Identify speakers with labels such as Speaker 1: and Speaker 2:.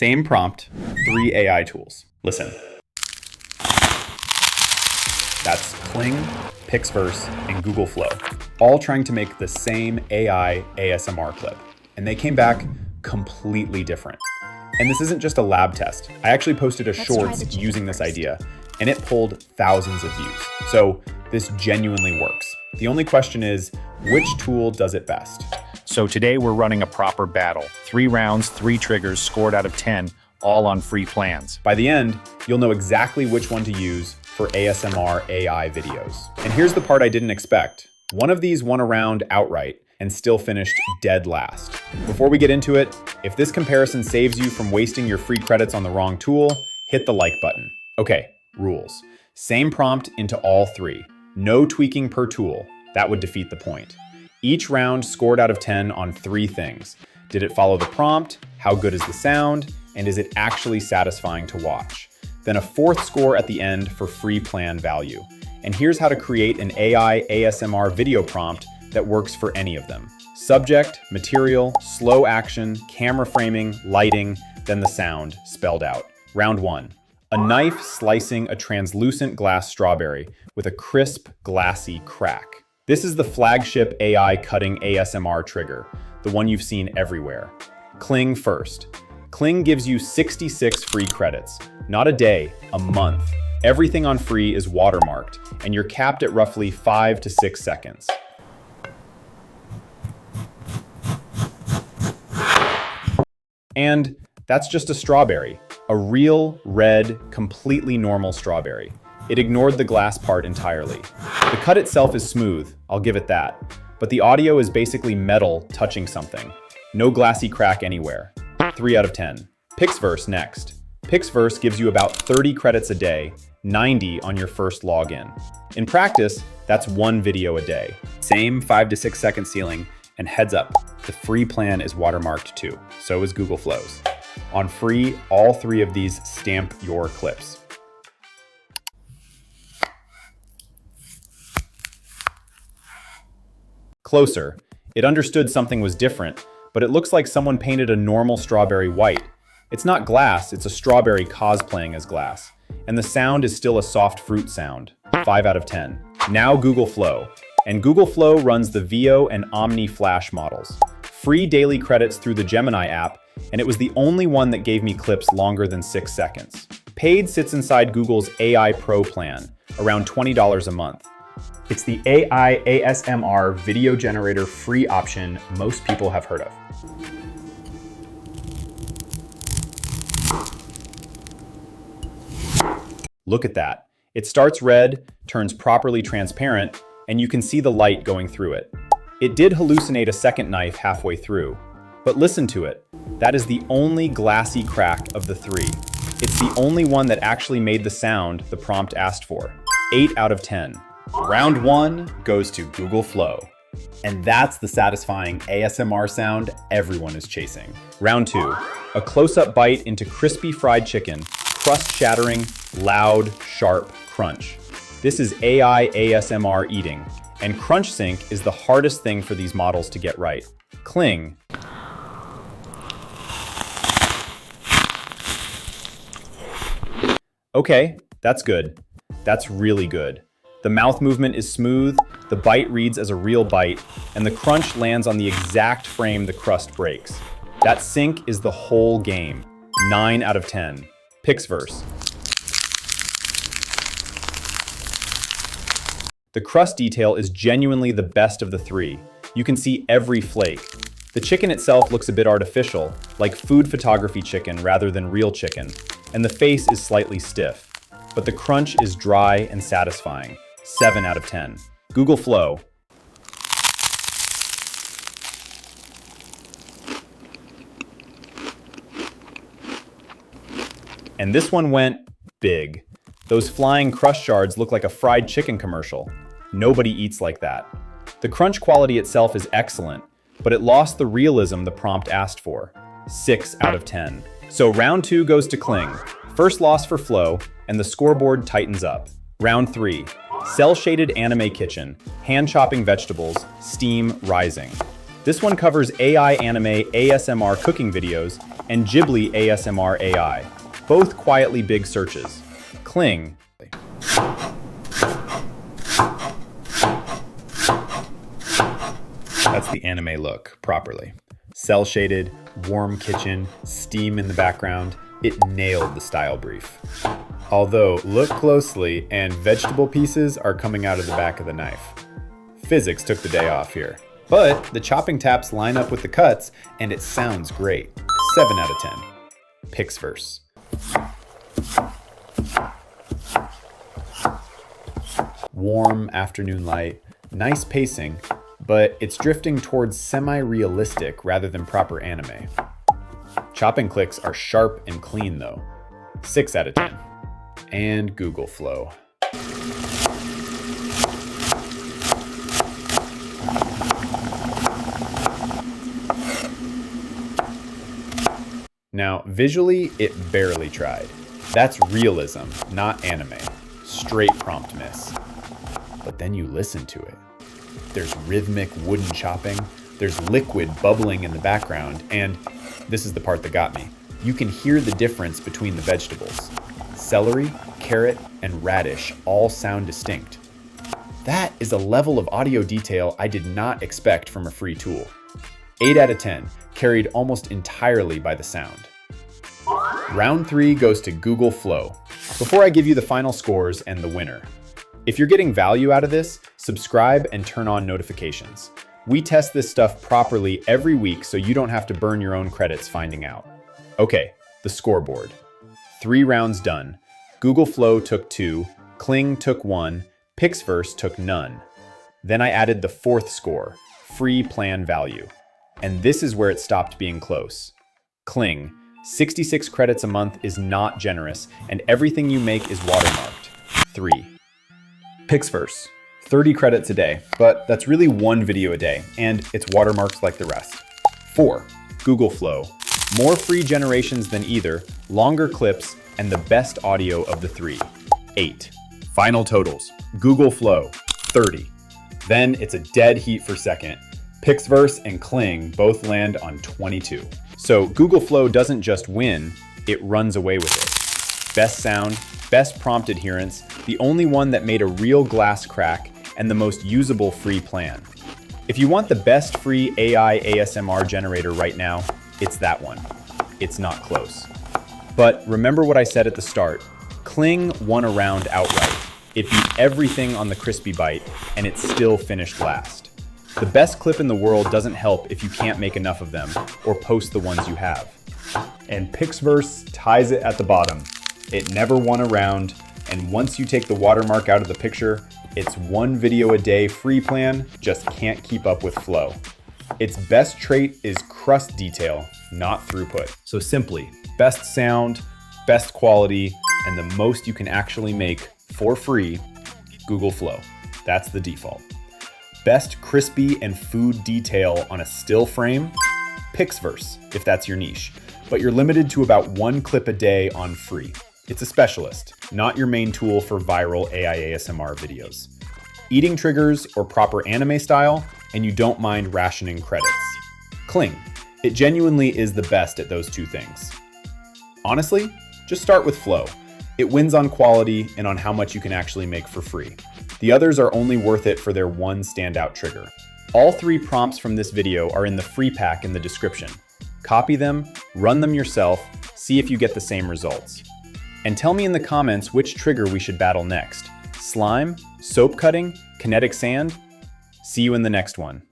Speaker 1: Same prompt, 3 AI tools. Listen. That's Kling, PixVerse, and Google Flow, all trying to make the same AI ASMR clip. And they came back completely different. And this isn't just a lab test. I actually posted a shorts using this idea, and it pulled thousands of views. So this genuinely works. The only question is, which tool does it best?
Speaker 2: So today we're running a proper battle. 3 rounds, 3 triggers, scored out of 10, all on free plans.
Speaker 1: By the end, you'll know exactly which one to use for ASMR AI videos. And here's the part I didn't expect. One of these won a round outright and still finished dead last. Before we get into it, if this comparison saves you from wasting your free credits on the wrong tool, hit the like button. Okay, rules. Same prompt into all 3. No tweaking per tool. That would defeat the point. Each round scored out of 10 on 3 things. Did it follow the prompt? How good is the sound? And is it actually satisfying to watch? Then a 4th score at the end for free plan value. And here's how to create an AI ASMR video prompt that works for any of them. Subject, material, slow action, camera framing, lighting, then the sound spelled out. Round 1. A knife slicing a translucent glass strawberry with a crisp, glassy crack. This is the flagship AI cutting ASMR trigger, the one you've seen everywhere. Kling first. Kling gives you 66 free credits. Not a day, a month. Everything on free is watermarked, and you're capped at roughly 5 to 6 seconds. And that's just a strawberry. A real, red, completely normal strawberry. It ignored the glass part entirely. The cut itself is smooth, I'll give it that. But the audio is basically metal touching something. No glassy crack anywhere. 3 out of 10. PixVerse next. PixVerse gives you about 30 credits a day, 90 on your first login. In practice, that's 1 video a day. Same 5 to 6 second ceiling, and heads up, the free plan is watermarked too. So is Google Flow's. On free, all 3 of these stamp your clips. Closer. It understood something was different, but it looks like someone painted a normal strawberry white. It's not glass, it's a strawberry cosplaying as glass. And the sound is still a soft fruit sound. 5 out of 10. Now Google Flow. And Google Flow runs the Veo and Omni Flash models. Free daily credits through the Gemini app, and it was the only one that gave me clips longer than 6 seconds. Paid sits inside Google's AI Pro plan, around $20 a month. It's the AI ASMR video generator free option most people have heard of. Look at that. It starts red, turns properly transparent, and you can see the light going through it. It did hallucinate a second knife halfway through, but listen to it. That is the only glassy crack of the 3. It's the only one that actually made the sound the prompt asked for. 8 out of 10. Round 1 goes to Google Flow. And that's the satisfying ASMR sound everyone is chasing. Round 2, a close-up bite into crispy fried chicken, crust shattering, loud, sharp crunch. This is AI ASMR eating, and crunch sync is the hardest thing for these models to get right. Kling. Okay, that's good. That's really good. The mouth movement is smooth, the bite reads as a real bite, and the crunch lands on the exact frame the crust breaks. That sync is the whole game. 9 out of 10. PixVerse. The crust detail is genuinely the best of the 3. You can see every flake. The chicken itself looks a bit artificial, like food photography chicken rather than real chicken, and the face is slightly stiff. But the crunch is dry and satisfying. 7 out of 10. Google Flow. And this one went big. Those flying crust shards look like a fried chicken commercial. Nobody eats like that. The crunch quality itself is excellent, but it lost the realism the prompt asked for. 6 out of 10. So round 2 goes to Kling. First loss for Flow, and the scoreboard tightens up. Round 3. Cell-shaded anime kitchen, hand-chopping vegetables, steam rising. This one covers AI anime ASMR cooking videos and Ghibli ASMR AI, both quietly big searches. Kling. That's the anime look, properly. Cell-shaded, warm kitchen, steam in the background. It nailed the style brief. Although, look closely and vegetable pieces are coming out of the back of the knife. Physics took the day off here. But the chopping taps line up with the cuts and it sounds great. 7 out of 10. PixVerse. Warm afternoon light, nice pacing, but it's drifting towards semi-realistic rather than proper anime. Chopping clicks are sharp and clean though. 6 out of 10. And Google Flow. Now, visually, it barely tried. That's realism, not anime. Straight prompt miss. But then you listen to it. There's rhythmic wooden chopping, there's liquid bubbling in the background, and this is the part that got me. You can hear the difference between the vegetables. Celery, carrot, and radish all sound distinct. That is a level of audio detail I did not expect from a free tool. 8 out of 10, carried almost entirely by the sound. Round 3 goes to Google Flow. Before I give you the final scores and the winner, if you're getting value out of this, subscribe and turn on notifications. We test this stuff properly every week so you don't have to burn your own credits finding out. Okay, the scoreboard. 3 rounds done. Google Flow took 2, Kling took 1, PixVerse took none. Then I added the 4th score, free plan value. And this is where it stopped being close. Kling, 66 credits a month is not generous, and everything you make is watermarked. 3. PixVerse, 30 credits a day, but that's really 1 video a day, and it's watermarked like the rest. 4. Google Flow, more free generations than either, longer clips, and the best audio of the 3. 8. Final totals, Google Flow, 30. Then it's a dead heat for second. PixVerse and Kling both land on 22. So Google Flow doesn't just win, it runs away with it. Best sound, best prompt adherence, the only one that made a real glass crack, and the most usable free plan. If you want the best free AI ASMR generator right now, it's that one. It's not close. But remember what I said at the start, Kling won a round outright. It beat everything on the crispy bite, and it still finished last. The best clip in the world doesn't help if you can't make enough of them or post the ones you have. And PixVerse ties it at the bottom. It never won a round, and once you take the watermark out of the picture, its 1 video a day free plan just can't keep up with flow. Its best trait is crust detail, not throughput. So simply, best sound, best quality, and the most you can actually make for free, Google Flow. That's the default. Best crispy and food detail on a still frame, PixVerse, if that's your niche. But you're limited to about 1 clip a day on free. It's a specialist, not your main tool for viral AI ASMR videos. Eating triggers or proper anime style, and you don't mind rationing credits. Kling, it genuinely is the best at those 2 things. Honestly, just start with Flow. It wins on quality and on how much you can actually make for free. The others are only worth it for their 1 standout trigger. All 3 prompts from this video are in the free pack in the description. Copy them, run them yourself, see if you get the same results. And tell me in the comments which trigger we should battle next. Slime, soap cutting, kinetic sand? See you in the next one.